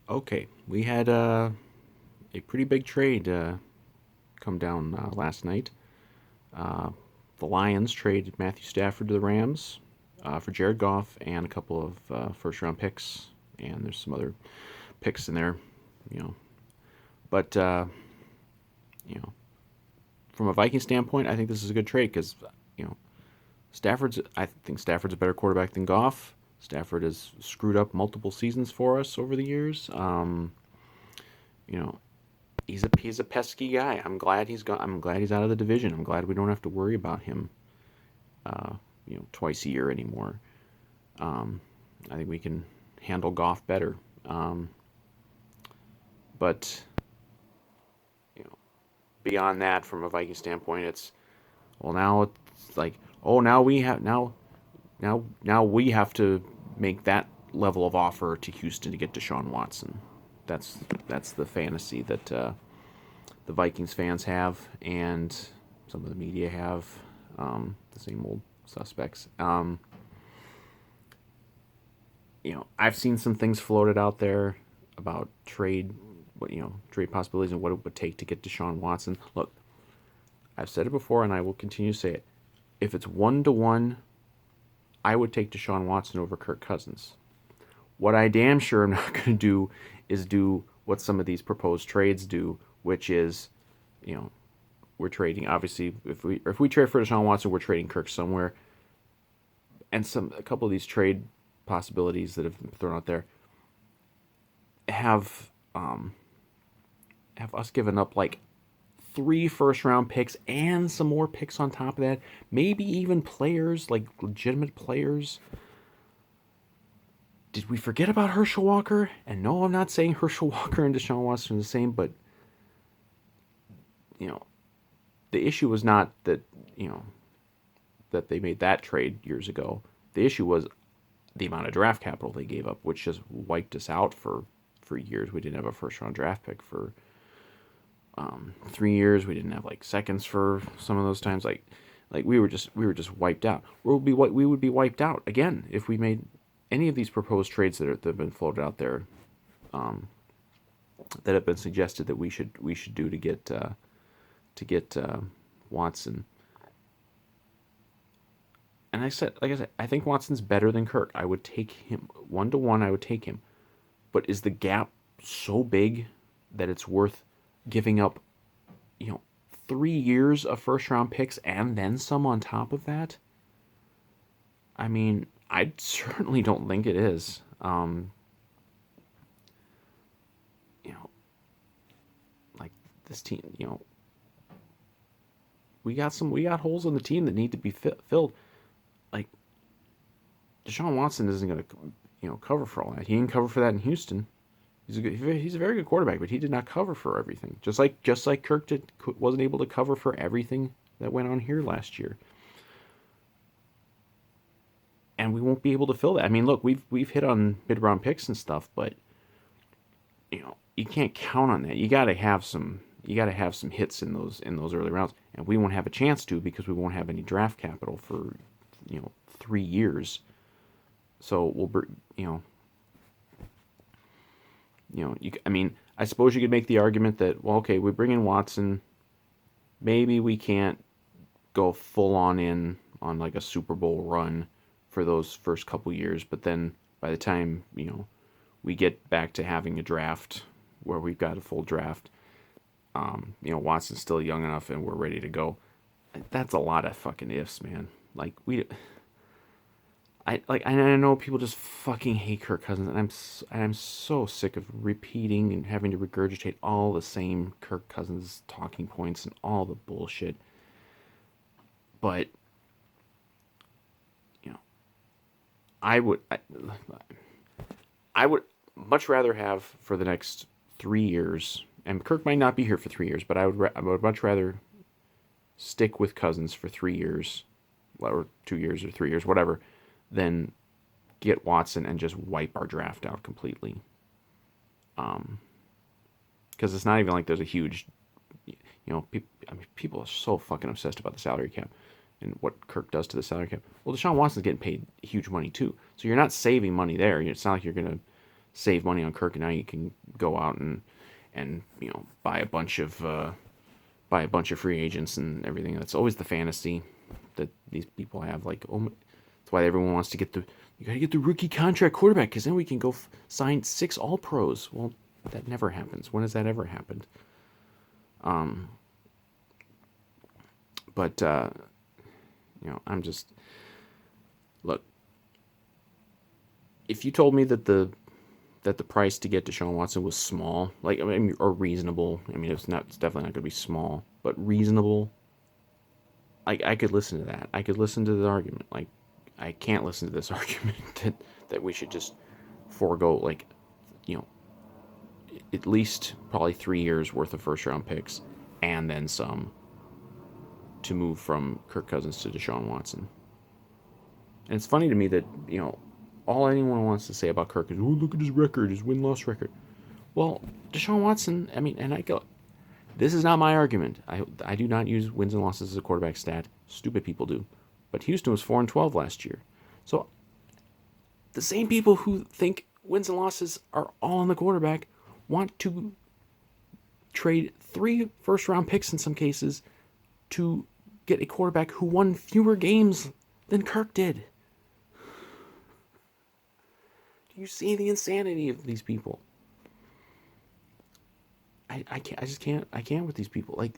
Okay, we had a pretty big trade come down last night. Uh, the Lions traded Matthew Stafford to the Rams for Jared Goff and a couple of first round picks, and there's some other picks in there, you know. But you know, from a Viking standpoint, I think this is a good trade because you know I think Stafford's a better quarterback than Goff. Stafford has screwed up multiple seasons for us over the years. You know, he's a pesky guy. I'm glad he's gone. I'm glad he's out of the division. I'm glad we don't have to worry about him, uh, twice a year anymore. Um, I think we can handle Goff better. Um, but you know, beyond that, from a Viking standpoint, it's well now it's like oh now we have to make that level of offer to Houston to get Deshaun Watson. That's that's the fantasy that the Vikings fans have, and some of the media have, the same old suspects. I've seen some things floated out there about trade possibilities and what it would take to get Deshaun Watson. Look, I've said it before, and I will continue to say it. If it's 1-to-1, I would take Deshaun Watson over Kirk Cousins. What I damn sure am not going to do is do what some of these proposed trades do, which is, you know, we're trading. Obviously, if we trade for Deshaun Watson, we're trading Kirk somewhere. And a couple of these trade possibilities that have been thrown out there have have us given up like three first round picks and some more picks on top of that. Maybe even players, like legitimate players. Did we forget about Herschel Walker? And no, I'm not saying Herschel Walker and Deshaun Watson are the same, but you know, the issue was not that you know that they made that trade years ago. The issue was the amount of draft capital they gave up, which just wiped us out for years. We didn't have a first round draft pick for 3 years. We didn't have like seconds for some of those times. Like we were just wiped out. We would be wiped out again if we made any of these proposed trades that have been floated out there, um, that have been suggested that we should do to get Watson. And like I said, I think Watson's better than Kirk. I would take him 1-to-1. I would take him. But is the gap so big that it's worth giving up, you know, 3 years of first round picks and then some on top of that? I mean, I certainly don't think it is. You know, like this team, we got holes in the team that need to be filled. Like Deshaun Watson isn't going to, cover for all that. He didn't cover for that in Houston. He's a very good quarterback, but he did not cover for everything. Just like Kirk wasn't able to cover for everything that went on here last year. And we won't be able to fill that. I mean, look, we've hit on mid round picks and stuff, but you can't count on that. You got to have some hits in those early rounds, and we won't have a chance to because we won't have any draft capital for 3 years. So you know I mean, I suppose you could make the argument that, well, okay, we bring in Watson, maybe we can't go full on in on like a Super Bowl run for those first couple years, but then by the time we get back to having a draft where we've got a full draft, Watson's still young enough and we're ready to go. That's a lot of fucking ifs, man. Like I know people just fucking hate Kirk Cousins, and I'm so sick of repeating and having to regurgitate all the same Kirk Cousins talking points and all the bullshit. But you know, I would I, I would much rather have for the next 3 years, and Kirk might not be here for 3 years, but I would much rather stick with Cousins for 3 years, or 2 years, or 3 years, whatever, than get Watson and just wipe our draft out completely. Um, because it's not even like there's a huge, people are so fucking obsessed about the salary cap and what Kirk does to the salary cap. Well, Deshaun Watson's getting paid huge money too, so you're not saving money there. It's not like you're gonna save money on Kirk, and now you can go out and buy a bunch of free agents and everything. That's always the fantasy that these people have. Like, oh, that's why everyone wants to get the you got to get the rookie contract quarterback because then we can go sign 6 All Pros. Well, that never happens. When has that ever happened? But I'm just look. If you told me that the price to get Deshaun Watson was small, like, I mean, or reasonable. I mean, it's definitely not going to be small, but reasonable. I could listen to that. I could listen to the argument. Like, I can't listen to this argument that we should just forego, like, you know, at least probably 3 years worth of first round picks and then some to move from Kirk Cousins to Deshaun Watson. And it's funny to me that, all anyone wants to say about Kirk is, oh, look at his record, his win-loss record. Well, Deshaun Watson, I mean, and I go, this is not my argument. I do not use wins and losses as a quarterback stat. Stupid people do. But Houston was 4-12 last year. So the same people who think wins and losses are all on the quarterback want to trade 3 first-round picks in some cases to get a quarterback who won fewer games than Kirk did. Do you see the insanity of these people? I can't. I just can't. I can't with these people. Like,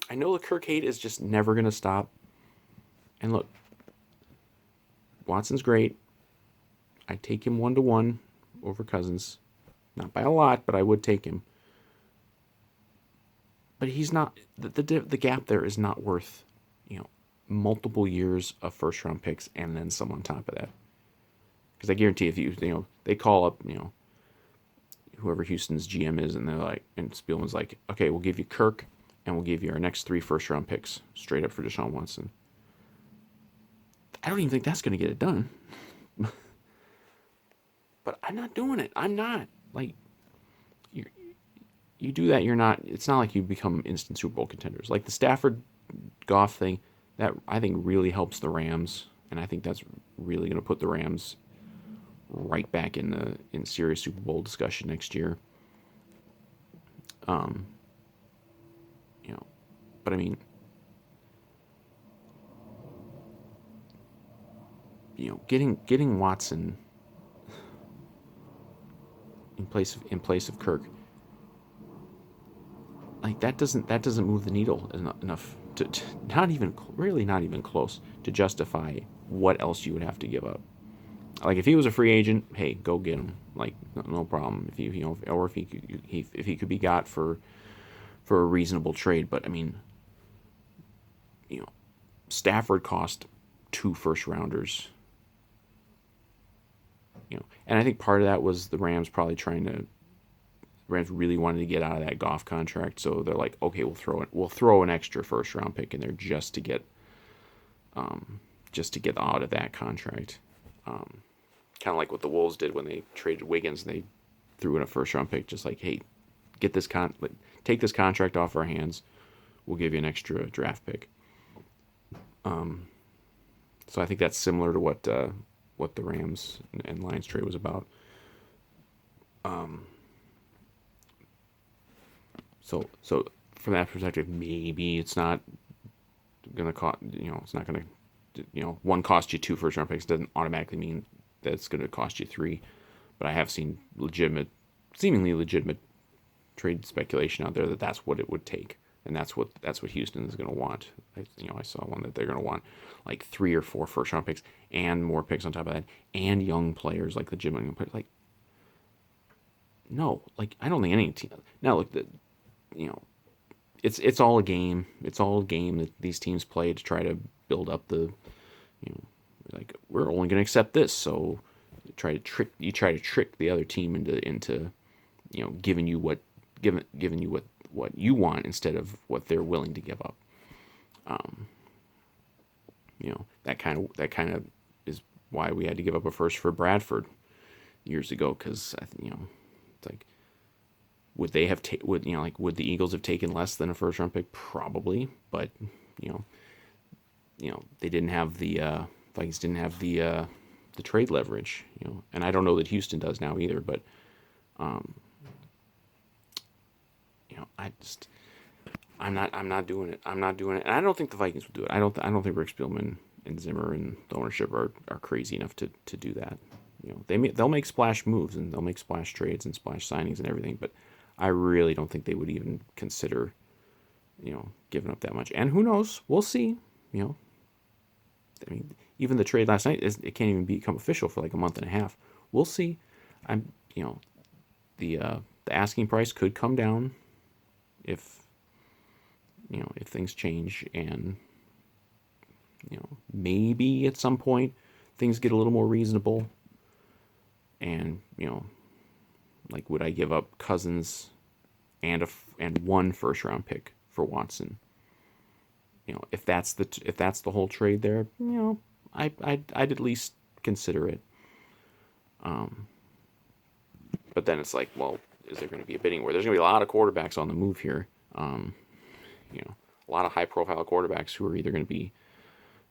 I know the Kirk hate is just never gonna stop. And look, Watson's great. I take him 1-to-1 over Cousins, not by a lot, but I would take him. But he's not. The gap there is not worth, multiple years of first round picks and then some on top of that. Because I guarantee if they call up, whoever Houston's GM is, and they're like, and Spielman's like, okay, we'll give you Kirk, and we'll give you our next 3 first round picks straight up for Deshaun Watson. I don't even think that's going to get it done. But I'm not doing it. I'm not. Like, you do that, you're not. It's not like you become instant Super Bowl contenders. Like the Stafford Goff thing, that I think really helps the Rams, and I think that's really going to put the Rams right back in serious Super Bowl discussion next year. But I mean, getting Watson in place of Kirk, like that doesn't move the needle enough to not even close to justify what else you would have to give up. Like if he was a free agent, hey, go get him. Like no problem. If if he could be got for a reasonable trade. But I mean, Stafford cost 2 first rounders. And I think part of that was the Rams really wanted to get out of that Goff contract, so they're like, okay, we'll throw an extra first round pick in there just to get out of that contract. Kind of like what the Wolves did when they traded Wiggins. They threw in a first round pick, just like, hey, get this take this contract off our hands. We'll give you an extra draft pick. So I think that's similar to what the Rams and Lions trade was about. So from that perspective, maybe it's not gonna cost. It's not gonna. One cost you 2 first round picks doesn't automatically mean that it's gonna cost you 3. But I have seen seemingly legitimate trade speculation out there that that's what it would take, and that's what Houston is gonna want. I saw one that they're gonna want like 3 or 4 first round picks and more picks on top of that, and young players like legitimate young players. Like, no, like I don't think any team. Now look, it's all a game. It's all a game that these teams play to try to build up the, like we're only going to accept this. So you try to trick the other team into giving you what you want instead of what they're willing to give up. That kind of is why we had to give up a first for Bradford years ago, because it's like, would they have would the Eagles have taken less than a first round pick? Probably, but they didn't have the Vikings didn't have the the trade leverage, and I don't know that Houston does now either. But um, I'm not doing it. I'm not doing it, and I don't think the Vikings will do it. I don't think Rick Spielman and Zimmer and the ownership are crazy enough to do that. They'll make splash moves and they'll make splash trades and splash signings and everything, but I really don't think they would even consider giving up that much. And who knows? We'll see. You know, I mean, even the trade last night it can't even become official for like a month and a half. We'll see. I'm the asking price could come down if if things change, and maybe at some point things get a little more reasonable, and like, would I give up Cousins and one first round pick for Watson? If that's the whole trade there, I'd at least consider it. But then it's like, well, is there going to be a bidding war? There's going to be a lot of quarterbacks on the move here. A lot of high profile quarterbacks who are either going to be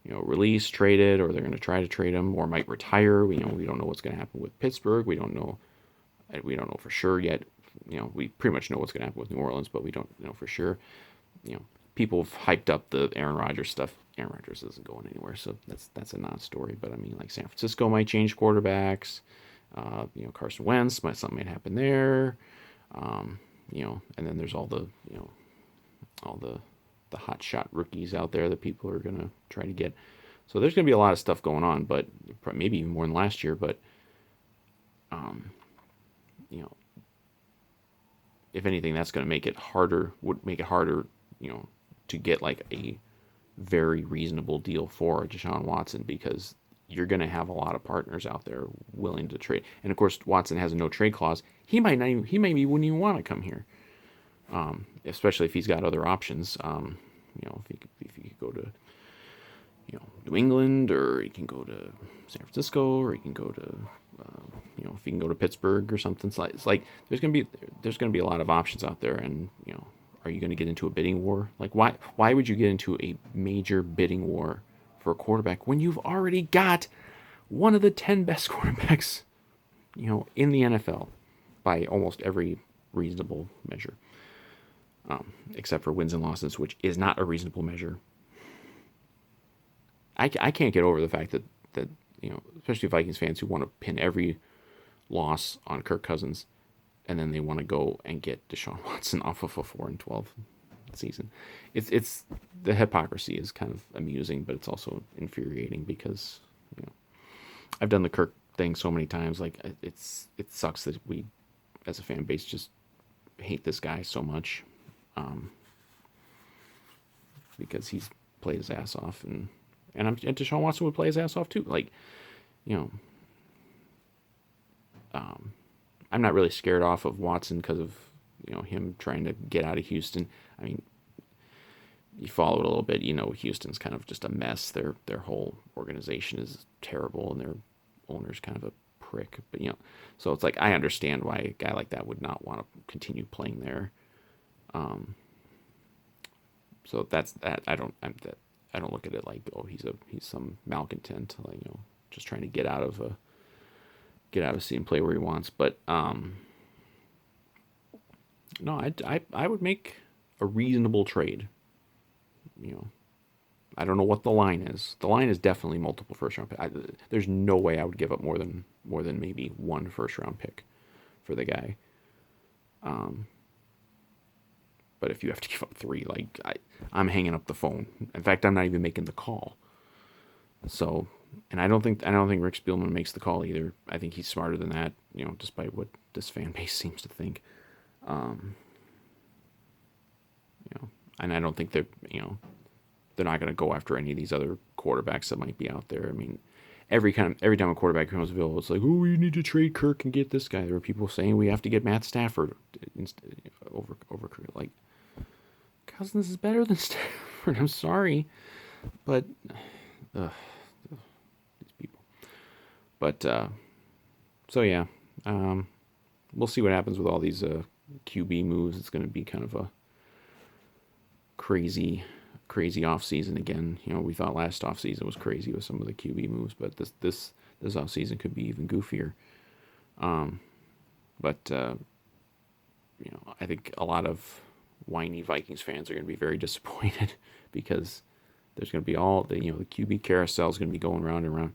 released, traded, or they're going to try to trade them, or might retire. We don't know what's going to happen with Pittsburgh. We don't know for sure yet. We pretty much know what's going to happen with New Orleans, but we don't know for sure. People have hyped up the Aaron Rodgers stuff. Aaron Rodgers isn't going anywhere, so that's a non-story. But I mean, like, San Francisco might change quarterbacks. Carson Wentz, something might happen there. And then there's all the hot shot rookies out there that people are gonna try to get. So there's gonna be a lot of stuff going on, but maybe even more than last year. But if anything, that's gonna make it harder. Would make it harder, to get like a very reasonable deal for Deshaun Watson, because you're going to have a lot of partners out there willing to trade. And of course, Watson has a no trade clause. He might not even, he maybe wouldn't even want to come here, especially if he's got other options. If he could go to New England, or he can go to San Francisco, or he can go to if he can go to Pittsburgh or something. It's like there's gonna be a lot of options out there, and are you going to get into a bidding war? Like, why would you get into a major bidding war for a quarterback when you've already got one of the 10 best quarterbacks in the NFL by almost every reasonable measure, except for wins and losses, which is not a reasonable measure. I can't get over the fact that especially Vikings fans who want to pin every loss on Kirk Cousins, and then they want to go and get Deshaun Watson off of a 4-12 season. It's the hypocrisy is kind of amusing, but it's also infuriating, because I've done the Kirk thing so many times. Like, it sucks that we, as a fan base, just hate this guy so much, because he's played his ass off, and Deshaun Watson would play his ass off too. Like, I'm not really scared off of Watson because of him trying to get out of Houston. I mean, you follow it a little bit, Houston's kind of just a mess. Their whole organization is terrible, and their owner's kind of a prick. But so it's like, I understand why a guy like that would not want to continue playing there. So that's that. I don't look at it like, oh, he's some malcontent, like, just trying to get out of a scene, play where he wants. But no, I would make a reasonable trade. I don't know what the line is. The line is definitely multiple first round pick. There's no way I would give up more than maybe one first round pick for the guy. But if you have to give up 3, like, I'm hanging up the phone. In fact, I'm not even making the call. So, and I don't think Rick Spielman makes the call either. I think he's smarter than that, despite what this fan base seems to think. And I don't think they're not going to go after any of these other quarterbacks that might be out there. I mean, every time a quarterback comes available, it's like, oh, we need to trade Kirk and get this guy. There are people saying we have to get Matt Stafford over Kirk. Like, Cousins is better than Stafford. I'm sorry, but these people. But so yeah, we'll see what happens with all these QB moves. It's going to be kind of a crazy off season again. We thought last off season was crazy with some of the QB moves, but this offseason could be even goofier. But I think a lot of whiny Vikings fans are going to be very disappointed because there's going to be all the QB carousel is going to be going round and round,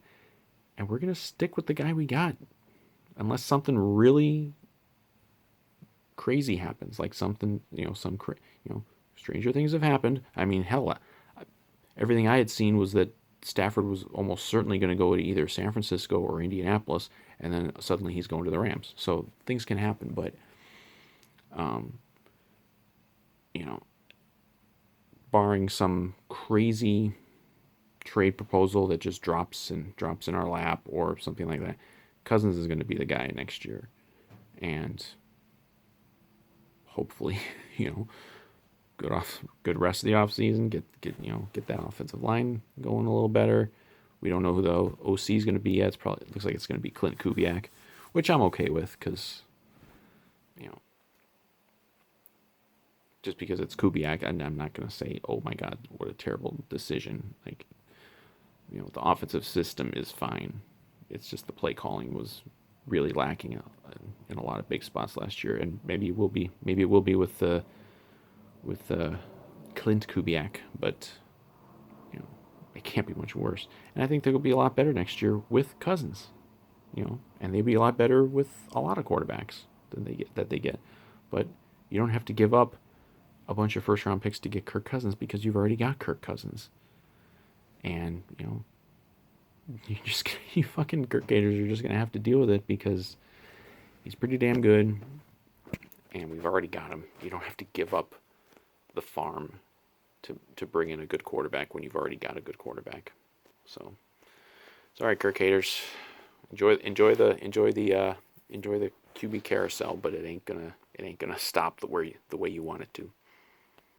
and we're going to stick with the guy we got unless something really crazy happens, like something stranger things have happened. I mean, hell, everything I had seen was that Stafford was almost certainly going to go to either San Francisco or Indianapolis, and then suddenly he's going to the Rams. So things can happen, but um, you know, barring some crazy trade proposal that just drops in our lap or something like that, Cousins is going to be the guy next year, and hopefully, you know, good rest of the offseason, get that offensive line going a little better. We don't know who the OC is going to be yet. It looks like it's going to be Clint Kubiak, which I'm okay with because, you know, just because it's Kubiak, I'm not going to say, oh my God, what a terrible decision. Like, the offensive system is fine. It's just the play calling was really lacking in a lot of big spots last year, and maybe it will be with Clint Kubiak, but it can't be much worse. And I think they'll be a lot better next year with Cousins, and they'd be a lot better with a lot of quarterbacks that they get. But you don't have to give up a bunch of first round picks to get Kirk Cousins because you've already got Kirk Cousins. And, you fucking Kirk Gators are just going to have to deal with it because he's pretty damn good and we've already got him. You don't have to give up the farm to bring in a good quarterback when you've already got a good quarterback. So it's all right, Kirk Haters. Enjoy the QB carousel, but it ain't gonna stop the way you want it to.